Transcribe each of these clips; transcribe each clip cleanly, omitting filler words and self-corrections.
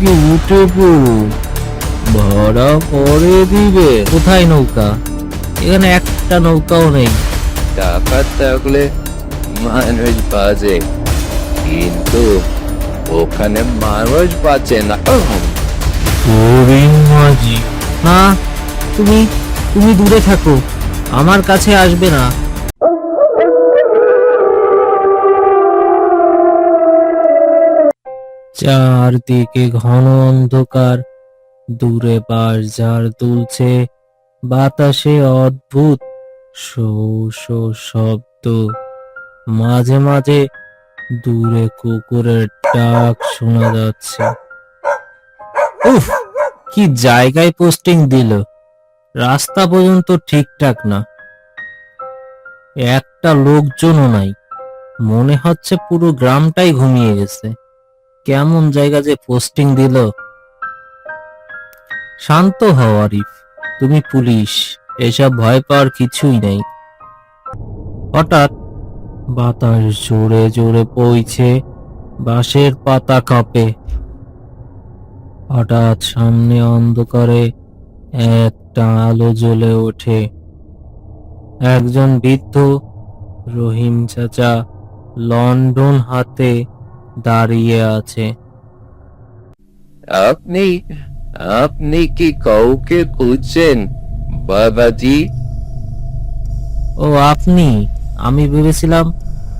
থেকে উঠে পড়ো, ভাড়া পরে দিবে। কোথায় নৌকা? এখানে একটা নৌকাও নেই। টাকা থাকলে মানুষ বাজে, কিন্তু ওখানে মানুষ বাঁচে না। হরিণ মাঝি। না, তুমি তুমি দূরে থাকো, আমার কাছে আসবে না। চারদিকে ঘন অন্ধকার, দূরে বাঁশ ঝাড় দুলছে, বাতাসে অদ্ভুত শো শো শব্দ। মাঝে মাঝে দূরে কুকুরের ডাক শোনা যাচ্ছে। উফ, কি জায়গায় পোস্টিং দিল! রাস্তা পর্যন্ত ঠিকঠাক না, একটা লোকজনও নাই। মনে হচ্ছে পুরো গ্রামটাই ঘুমিয়ে গেছে। কেমন জায়গা যে পোস্টিং দিল! শান্ত হও আরিফ, তুমি পুলিশ, এসব ভয় পাওয়ার কিছুই নেই। হঠাৎ বাতাস জোরে জোরে বইছে, বাঁশের পাতা কাঁপে। হঠাৎ সামনে অন্ধকারে একটা আলো জ্বলে ওঠে। একজন বৃদ্ধ রহিম চাচা লন্ডন হাতে দাঁড়িয়ে আছে। আপনি আপনি কি কাউকে খুঁজছেন বাবাজি? ও আপনি? আমি ভেবেছিলাম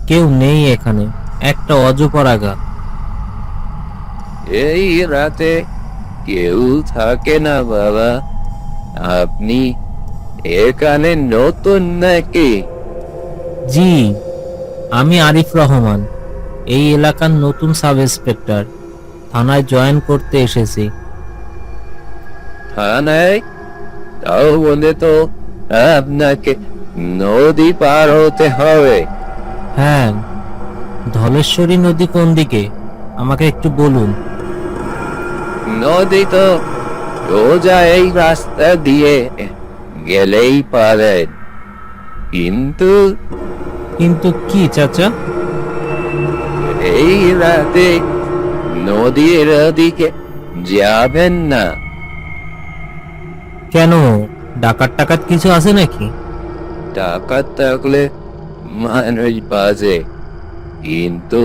কেউ নেই এখানে, একটা অজপরা গা। এই রাতে কেউ থাকে না বাবা। আপনি এখানে নতুন নাকি? জি, আমি আরিফ রহমান, এই এলাকার নতুন সাব ইন্সপেক্টর। থানায় জয়েন করতে এসেছি। থানায়? তাও বলে তো আপনাকে নদী পার হতে হবে। হ্যাঁ, ধলেশ্বরী নদী কোন দিকে আমাকে একটু বলুন। নদী তো সোজা এই রাস্তা দিয়ে গেলেই পারেন, কিন্তু কিন্তু কি চাচা? এই রাতে নদীর দিকে যাবেন না। কেন, ডাকাত টাকাত কিছু আছে নাকি? টাকা থাকলে মানুষ বাঁচে, কিন্তু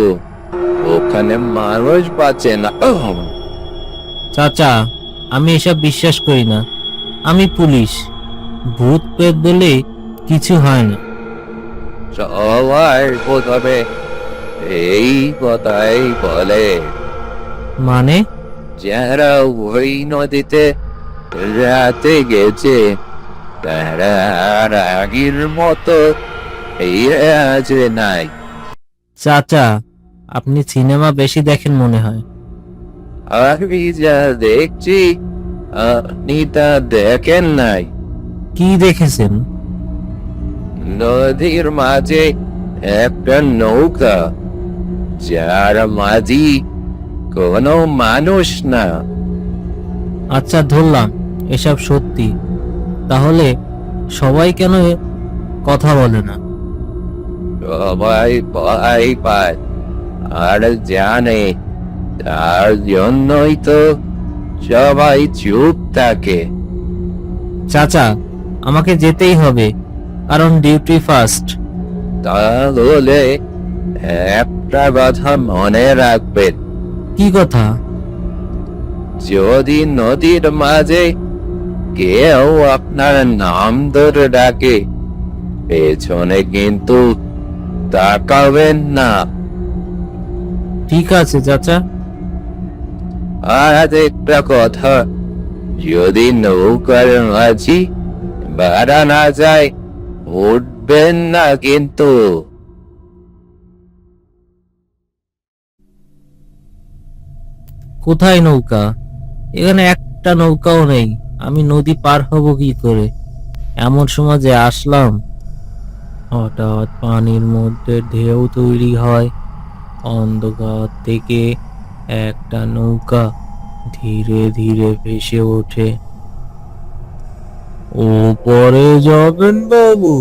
ওখানে মানুষ বাঁচে না। চাচা, আমি এসব বিশ্বাস করি না। আমি পুলিশ, ভূত প্রেত বলে কিছু হয় না। সবাই প্রথমে এই কথাই বলে, মানে? যারা ওই নদীতে রাতে গেছে তারা আর আগের মতো এই আছে নাই। চাচা, আপনি সিনেমা বেশি দেখেন মনে হয়। আমি যা দেখছি আপনি তা দেখেন নাই। কি দেখেছেন? নদীর মাঝে একটা নৌকা, যার মাঝি কোনো মানুষ না। আচ্ছা, ধরলাম এসব সত্যি। তাহলে সবাই কেন কথা বলে না? সবাই ভয় পায় আর জানে, তার জন্যই তো সবাই চুপ থাকে। চাচা, আমাকে যেতেই হবে, কারণ ডিউটি ফার্স্ট। তাহলে একটা কথা মনে রাখবেন, কি কথা? যদি নদীর মাঝে কেউ আপনার নাম ধরে ডাকে, পেছনে কিন্তু তাকাবেন না। ঠিক আছে চাচা। আর একটা কথা, যদি নৌকার মাঝি ভাড়া না যায়, উঠবেন না কিন্তু। কোথায় নৌকা? এখানে একটা নৌকাও নেই। আমি নদী পার হব কি করে? এমন সময় যে আসলাম। হঠাৎ পানির মধ্যে ঢেউ তৈরি হয়, অন্ধকার থেকে একটা নৌকা ধীরে ধীরে ভেসে ওঠে। ওপরে যাবেন বাবু?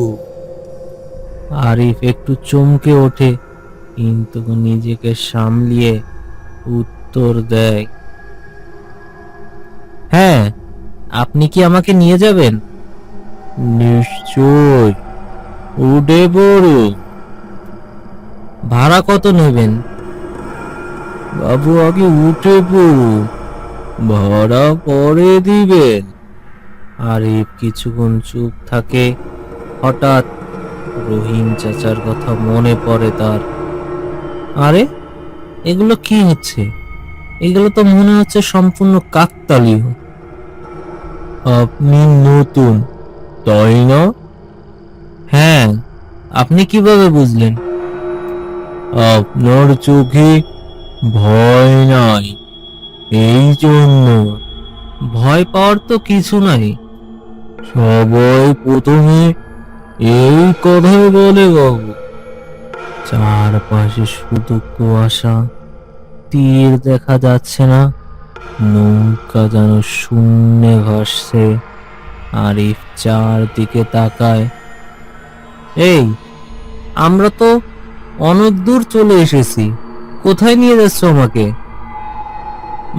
আরিফ একটু চমকে ওঠে, কিন্তু নিজেকে সামলিয়ে উত্তর দেয়, হ্যাঁ, আপনি কি আমাকে নিয়ে যাবেন? নিশ্চয়, উঠে পড়ো। ভাড়া কত নেবেন? বাবু আগে উঠে পড়ো, ভাড়া পরে দিবেন। আরিফ কিছুক্ষণ চুপ থাকে। হঠাৎ রহিম চাচার কথা মনে পড়ে তার। আরে, এগুলো কি হচ্ছে? এগুলো তো মনে হচ্ছে সম্পূর্ণ কাকতালীয়। আপনি নতুন, তাই না? হ্যাঁ, আপনি কিভাবে বুঝলেন? আপনার চোখে ভয় নাই, এই জন্য। ভয় পাওয়ার তো কিছু নাই। সবাই প্রথমে এই কথাই বলে বাবু। চারপাশে শুধু কুয়াশা, তীর দেখা যাচ্ছে না, নৌকা যেন শূন্যে ভাসছে। আরিফ চারদিকে তাকায়। এই, আমরা তো অনেক দূর চলে এসেছি, কোথায় নিয়ে যাচ্ছ আমাকে?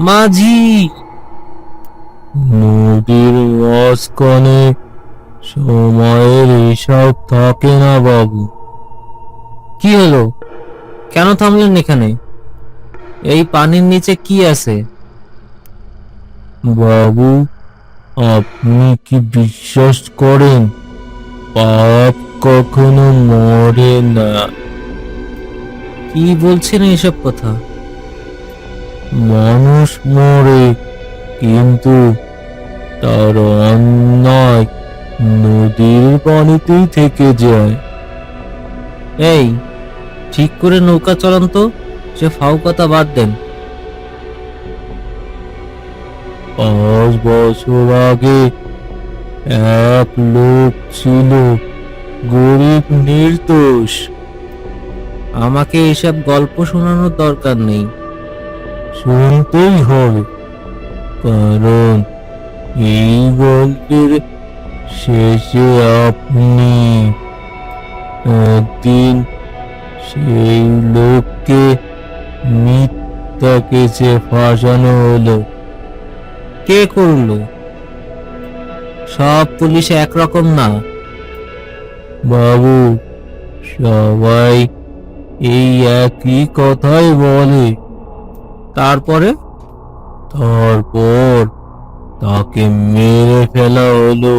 মাঝি! নদীর মাঝখানে সময়ের হিসাব থাকে না বাবু। কি হলো, কেন থামলেন এখানে? এই পানির নিচে কি আছে? বাবু, আপনি কি বিশ্বাস করেন পাপ কখনো মরে না? কি বলছেন এসব কথা? মানুষ মরে, কিন্তু তার অন্যায় নদীর পানিতেই থেকে যায়। এই, ঠিক করে নৌকা চালান তো, সে ফাও কথা বাদ দেন। 5 বছর আগে এক লোক ছিল, গরিব নির্দোষ। আমাকে এসব গল্প শোনানোর দরকার নেই। শুনতেই হবে, কারণ এই গল্পের শেষে আপনি। একদিন সেই লোককে মিথ্যা কেসে ফাঁসানো হলো। কে করলো? সব পুলিশ একরকম না বাবু, সবাই এই একই কথাই বলে। তারপর তাকে মেরে ফেলা হলো,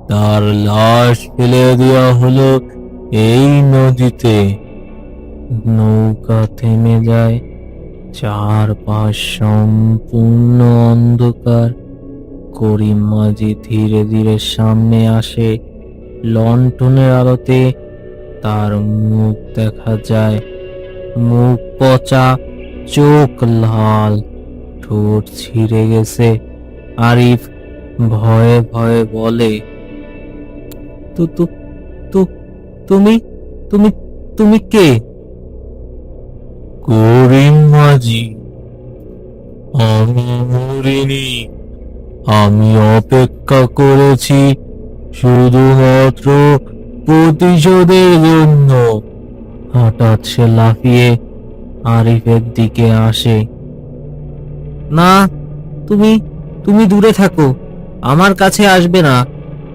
তার লাশ ফেলে দেওয়া হলো এই নদীতে। নৌকা থেমে যায়, চারপাশ সম্পূর্ণ অন্ধকার। করিম মাঝি ধীরে ধীরে সামনে আসে। লণ্ঠনের আলোতে তার মুখ দেখা যায়, মুখ পচা, চোখ লাল, ঠোঁট ছিঁড়ে গেছে। আরিফ ভয়ে ভয়ে বলে, তু তু তু তুমি তুমি তুমি কে? করিম মাঝি, আমি মরিনি। আমি অপেক্ষা করেছি শুধুমাত্র প্রতিশোধের জন্য। হঠাৎ সে লাফিয়ে আরিফের দিকে আসে। না, তুমি তুমি দূরে থাকো, আমার কাছে আসবে না,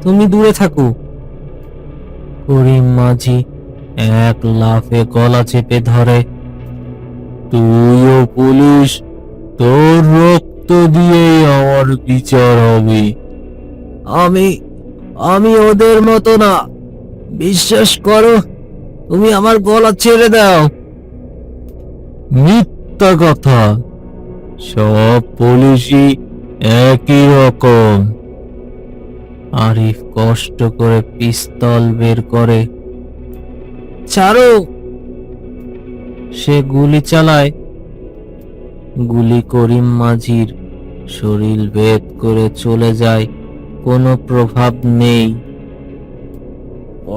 তুমি দূরে থাকো। করিম মাঝি এক লাফে গলা চেপে ধরে। তুইও পুলিশ, তোর রক্ত দিয়েই আমার বিচার হবে। আমি আমি ওদের মতো না, বিশ্বাস করো, তুমি আমার গলা ছেড়ে দাও। মিথ্যা কথা, সব পুলিশই একই রকম। আরিফ কষ্ট করে পিস্তল বের করে। ছাড়ো! সে গুলি চালায়। গুলি করিম মাঝির শরীর ভেদ করে চলে যায়, কোনো প্রভাব নেই।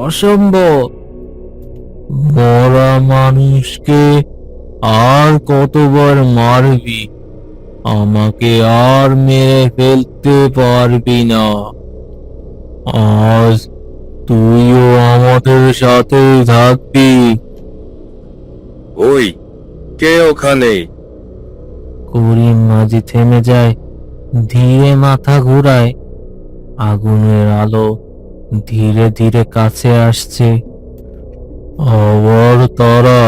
অসম্ভব! মরা মানুষকে আর কতবার মারবি? আমাকে আর মেরে ফেলতে পারবি না। আজ তুইও আমাদের সাথেই থাকবি। ওই, কে ওখানে? করিম মাঝি থেমে যায়। ধীরে মাথা ঘুরায়। আগুনের আলো ধীরে ধীরে কাছে আসছে। আবার তারা,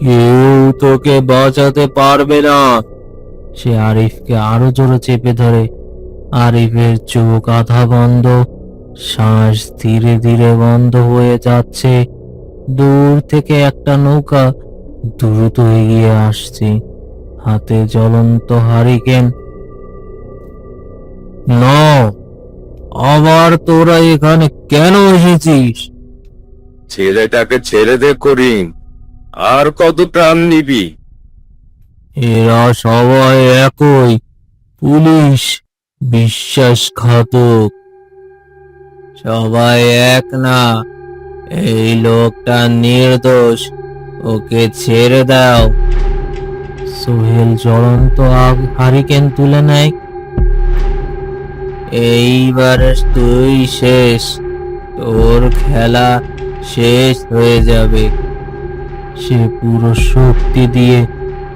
কেউ তোকে বাঁচাতে পারবে না। সে আরিফকে আরো জোরে চেপে ধরে। আরিফের চোখ আধা বন্ধ, শ্বাস ধীরে ধীরে বন্ধ হয়ে যাচ্ছে। দূর থেকে একটা নৌকা দ্রুত এগিয়ে আসছে, হাতে জ্বলন্ত হারিকেন। না, আবার তোরা এখানে কেন এসেছিস? ছেলেটাকে ছেড়ে দে করিম, আর কত প্রাণ নিবি? এরা সবাই একই, পুলিশ, বিশ্বাসঘাতক। সবাই এক না, এই লোকটা নির্দোষ, ওকে ছেড়ে দাও। সোহেল জ্বলন্ত হারিকেন তুলে নেয়। এইবার তুই শেষ, তোর খেলা শেষ হয়ে যাবে। সে পুরো শক্তি দিয়ে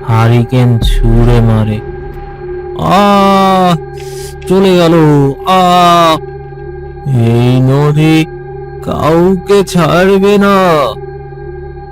হারিকেন ছুঁড়ে মারে। চলে গেল। এই নদী কাউকে ছাড়বে না।